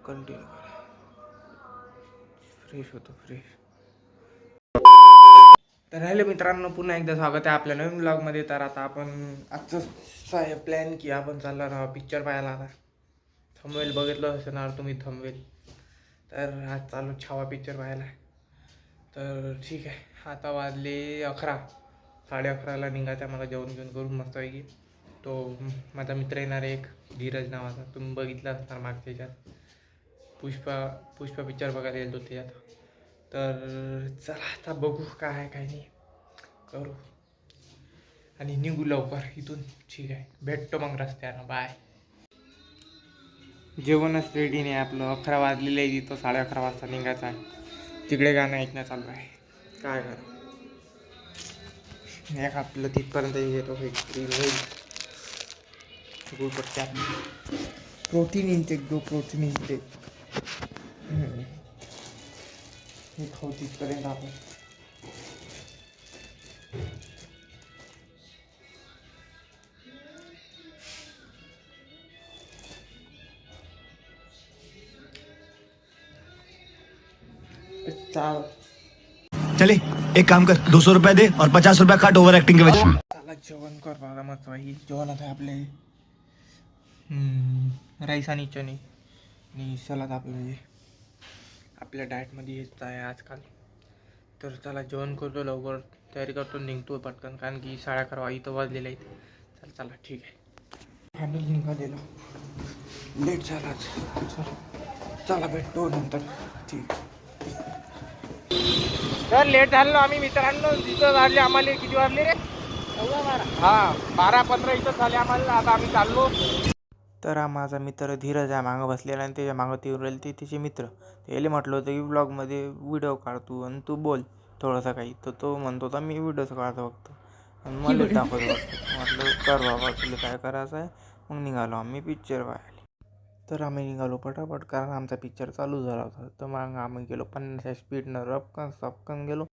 Continue करा. Fresh होतो fresh. तर राहिले मित्रांनो, पुन्हा एकदा स्वागत आहे आपल्या नवीन ब्लॉगमध्ये. तर आता आपण आजचं प्लॅन की आपण चालला ना पिक्चर पाहायला. आता थंबवेल बघितलं असणार तुम्ही थंबवेल. तर आज चालू छावा पिक्चर पाहायला. तर ठीक आहे, आता वाजले 11, 11:30ला निघायचं मला जेवण घेऊन करून मस्तपैकी. तो माझा मित्र येणार आहे एक, धीरज नावाचा, तुम्ही बघितला असणार मागच्या ह्याच्यात. पुष्पा पिक्चर बघायला गेलो त्याच्यात. तर चला आता बघू काय आहे काय नाही, करू आणि निघू लवकर इथून. ठीक आहे, भेटतो मग रस्त्यानं. बाय. जेवणच रेडी नाही आपलं, 11 वाजलेले आहे. तिथं 11:30 वाजता निघायचं आहे. तिकडे गाणं ऐकणं चालू आहे. काय करा एक आपलं तिथपर्यंत येतो. गुळपट्ट्या, प्रोटीन इंटेक दो, प्रोटीन इंटेक हे खाऊ तिथपर्यंत आपण. चले एक काम कर, 200 रुपए दे और 50 रुपए काट ओवर एक्टिंग के वजह. चला जेवण कर मला मस्त भाई. जेवणात आहे आपले राईस आणि चणे आणि सलाद. आपल्या डाएटमध्ये हेच आहे आजकाल. तर चला जेवण करतो, लवकर तयारी करतो, निघतो पटकन, कारण की 11:30 इथं वाजलेलं आहे. चला ठीक आहे. फॅमिली निघालेलो, लेट झालाच. चला भेटतो नंतर. ठीक. तर लेट झालो आम्ही मित्रांनो. इथं वाजले आम्हाला, किती वाजले रे? 12:15 इथं झाले आम्हाला. आता आम्ही चाललो. तर हा माझा मित्र धीरज आहे मागं बसलेला, आणि त्याच्या मागं ती उरलेली ते तिचे मित्र. त्याला म्हटलं होतं की ब्लॉगमध्ये व्हिडिओ काढतो आणि तू बोल थोडंसं काही. तर तो म्हणतो होता मी व्हिडिओच काढतो फक्त आणि मला दाखवतो फक्त. म्हटलं कर बाबा, तुला काय करायचं आहे. मग निघालो आम्ही पिक्चर पाहायला. तर आम्ही निघालो पटापट, कारण आमचा पिक्चर चालू झाला होता. तर मग आम्ही गेलो 50 स्पीडनं, रपकन सपकन गेलो.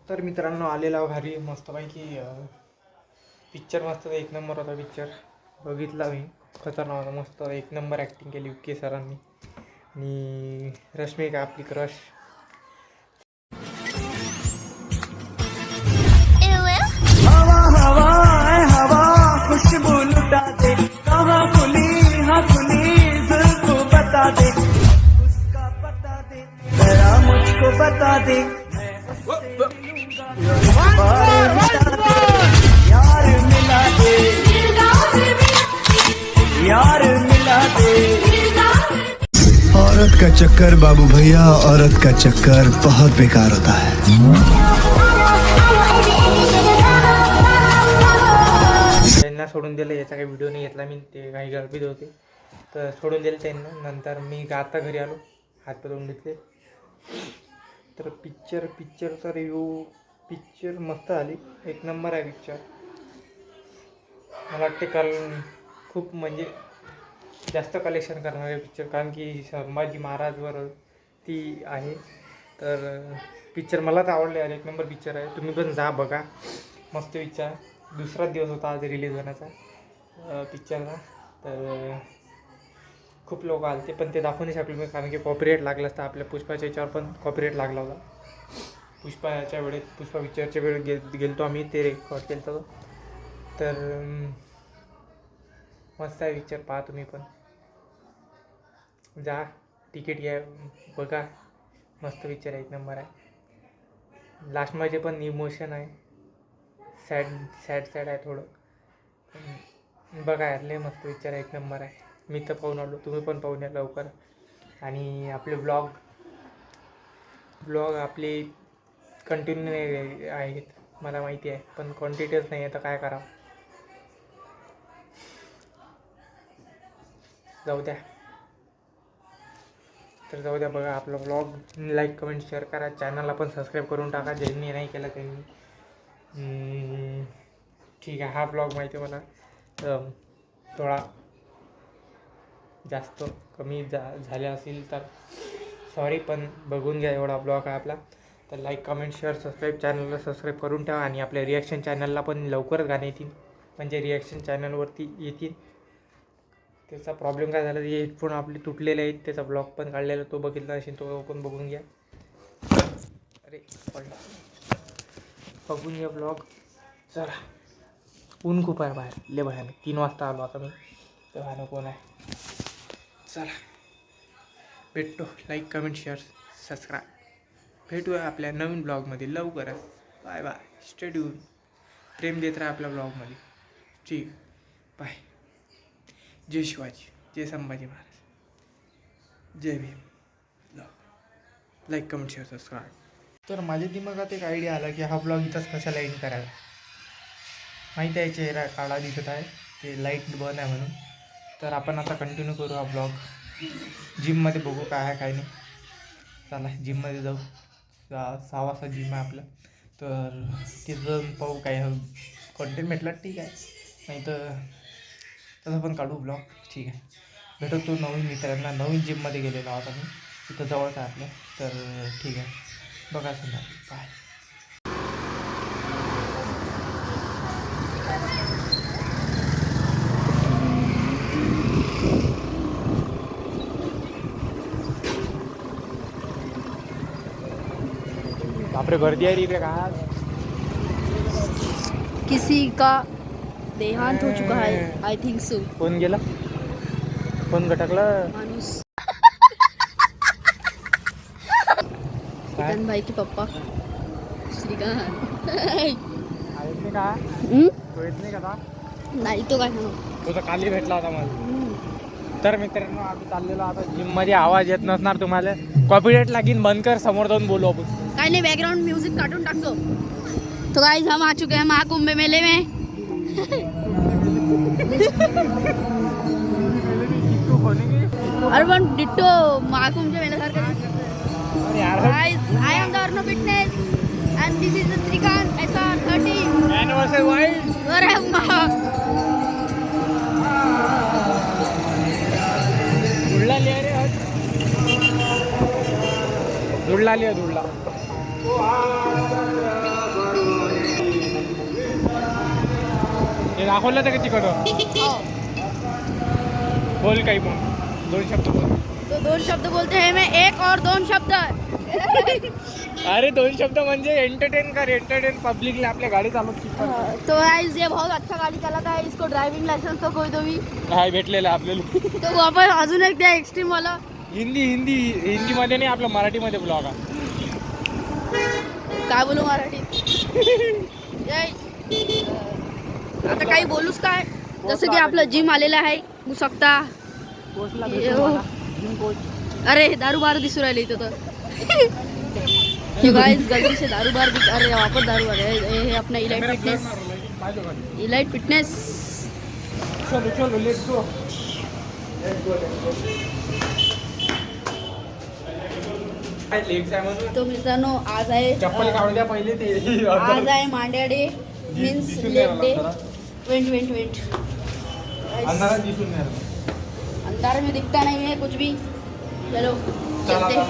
तर मित्रांनो आलेला भारी मस्तपैकी पिक्चर. मस्त एक नंबर होता पिक्चर. बघितला मी, खतरनाक होता. मस्त एक नंबर ॲक्टिंग केली के सरांनी. आणि रश्मिका आपली क्रश. हवा हवा हवा खुशबू लुटा दे, कहाँ खुली हाँ खुली जुल्फों बता दे, उसका पता दे जरा मुझको बता दे, यार मिला दे, यार मिला दे. औरत का चक्कर बाबू भैया, औरत का चक्कर बहुत बेकार होता है. त्यांना सोडून दिलं, याचा काही व्हिडिओ नाही घेतला मी, ते काही गडबडीत होते तर सोडून दिलं त्यांना. नंतर मी आता घरी आलो, हातपाय धुवून घेतले. तर पिक्चरचा रिव्ह्यू, पिक्चर मस्त आली, एक नंबर आहे पिक्चर. मला वाटते काल खूप म्हणजे जास्त कलेक्शन करणार आहे पिक्चर, कारण की संभाजी महाराजवर ती आहे. तर पिक्चर मला तर आवडले यार, एक नंबर पिक्चर आहे. तुम्ही पण जा बघा, मस्त पिक्चर. दुसरा दिवस होता आज रिलीज होण्याचा पिक्चरचा. तर खूप लोक आले ते, पण ते दाखवू नाही शकलो मी, कारण की कॉपीराईट लागलं असतं. आपल्या पुष्पाच्या याच्यावर पण कॉपीराईट लागला होता. पुष्पा पिक्चरच्या वेळेस गेलतो आम्ही, ते रेकॉर्ड केलं होतं. तर मस्त आहे पिक्चर, पहा तुम्ही पण. जा, तिकीट घ्या, बघा. मस्त पिक्चर आहे, एक नंबर आहे. लास्टमध्ये पण इमोशन आहे, सॅड आहे थोडं. बघा यार, लय मस्त पिक्चर आहे, एक नंबर आहे. मी तर पाहून आलो, तुम्ही पण पाहून या लवकर. आणि आपले ब्लॉग आपले कंटिन्यू नाही आहेत मला माहिती आहे, पण क्वांटिटीच नाही आहे, तर काय करावं. जाऊ द्या. तर जाऊ द्या, बघा आपला ब्लॉग. लाईक कमेंट शेअर करा. चॅनलला पण सबस्क्राईब करून टाका ज्यांनी नाही केलं त्यांनी. ठीक आहे. हा ब्लॉग माहिती आहे मला थोडा जास्त कमी झाले असेल तर सॉरी, पण बघून घ्या. एवढा ब्लॉग आहे आपला. तर लाईक कमेंट शेअर सबस्क्राईब, चॅनलला सबस्क्राईब करून ठेवा. आणि आपल्या रिॲक्शन चॅनलला पण लवकरच गाणे येतील, म्हणजे रिॲक्शन चॅनलवरती येतील. त्याचा प्रॉब्लेम काय झाला, हे हेडफोन आपले तुटलेले आहेत, त्याचा ब्लॉग पण काढलेला, तो बघितला असेल तो पण बघून घ्या. अरे बघून घ्या ब्लॉग. चला, ऊन खूप आहे बाहेर, लय भयानक. 3 वाजता आलो आता मी, तर भयानक कोण आहे. चला भेटतो. Like comment share subscribe. भेटूया आपल्या नवीन ब्लॉगमध्ये लवकरच. Bye bye. Stay tune. प्रेम देत राहा आपल्या ब्लॉगमध्ये. ठीक, बाय. जय शिवाजी, जय संभाजी महाराज, जय Bhim. Like comment share subscribe. तर माझ्या दिमागात एक आयडिया आला की हा ब्लॉग इथंच कशाला एंड करायला. माहीत आहे चेहरा काळा दिसत आहे, ते लाईट बंद आहे म्हणून. तर आपण आता कंटिन्यू करू हा ब्लॉग. जिममध्ये बघू काय आहे काय नाही. चला जिममध्ये जाऊ. 6 वाजता जिम आहे आपलं. तर तिथं जाऊन पाहू काय कंटेंट भेटला ठीक आहे, नाही तर तसं पण काढू ब्लॉग. ठीक आहे. भेटतो नवीन मित्रांना. नवीन जिममध्ये गेलेलो आहोत आम्ही, तिथं जवळच आहे आपलं. तर ठीक आहे, बघा समजा. बाय. बापरे, गर्दी आहे रे इकडे. का किसी का देहांत हो चुका है, आई थिंक सो. कोण गेला, कोण गटकलं. माणूस काय श्रीकांत भाई के पप्पा श्रीकांत. आहेत नाही का, हम्म? तो येत नाही का. नाही तो काय म्हणू. तो तर काली भेटला होता मला. तर मित्रांनो, आम्ही चाललेलो आता जिममध्ये. आवाज येत नसणार तुम्हाला, कॉपीराइट लागीन. बंद कर, समोर जाऊन बोलू आपण. काय नाही, बैकग्राउंड म्यूजिक काटून टाकतो. तो गाइस हम आ चुके हैं महाकुंभ मेले में. अरे पण डिट्टो महाकुंभच्या मेल्यासारखं. Guys, I am the arno fitness and this is the Shrikant SR13 anniversary wild. अरे धुळला लिहा रे, धुळला लिहा, धुळला. हे दाखवलं तर का तिकडं. बोल काही मग 2 शब्द बोल. तो 2 शब्द बोलते हैं, मैं 1 और 2 शब्द. अरे 2 शब्द म्हणजे एंटरटेन कर, एंटरटेन पब्लिकला. आपल्या गाडी चालवत तो गाइस ये बहुत अच्छा गाड़ी चलाता है, इसको ड्राइविंग लाइसेंस तो कोई तो भी. काय भेटलेलं आहे आपल्याला. तो वापस अजून एक द्या एक्स्ट्रीम वाला. हिंदीमध्ये नाही, आपलं मराठीमध्ये ब्लॉग आहे. काय बोलू मराठीत. जय. आता काही बोलूच काय, जसं की आपलं जिम आलेलं आहे मुसक्ता. अरे दारू बार दिसू राहिले इथं तर. गाइस गलती से दारू बार. अरे वापस दारू बार. हे अपना इलाइट फिटनेस. Elite fitness. चलो लेट्स गो. तो मित्रांनो, आज आहे चप्पल काढू द्या पहिले ते. आज आहे मांड्या day, means leg day. Went अंधारात दिसून नाही. अंधार में दिखता नहीं है कुछ भी. चलो चलते हैं.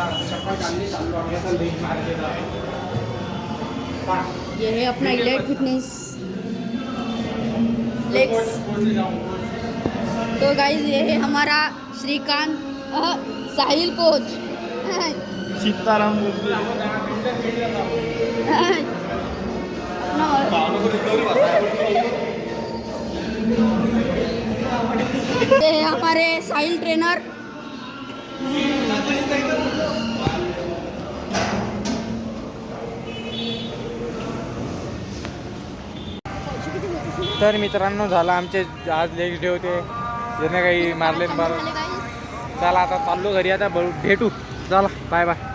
ये है अपना इलाइट फिटनेस लेग्स. तो गाइस ये है हमारा श्रीकांत साहिल कोच. सीताराम. ये है हमारे साहिल ट्रेनर. तर मित्रांनो, झालं आमचे आज लेग डे होते. ज्याने काही मारले बार. चला आता चाललो घरी. आता भेटू. चला बाय बाय.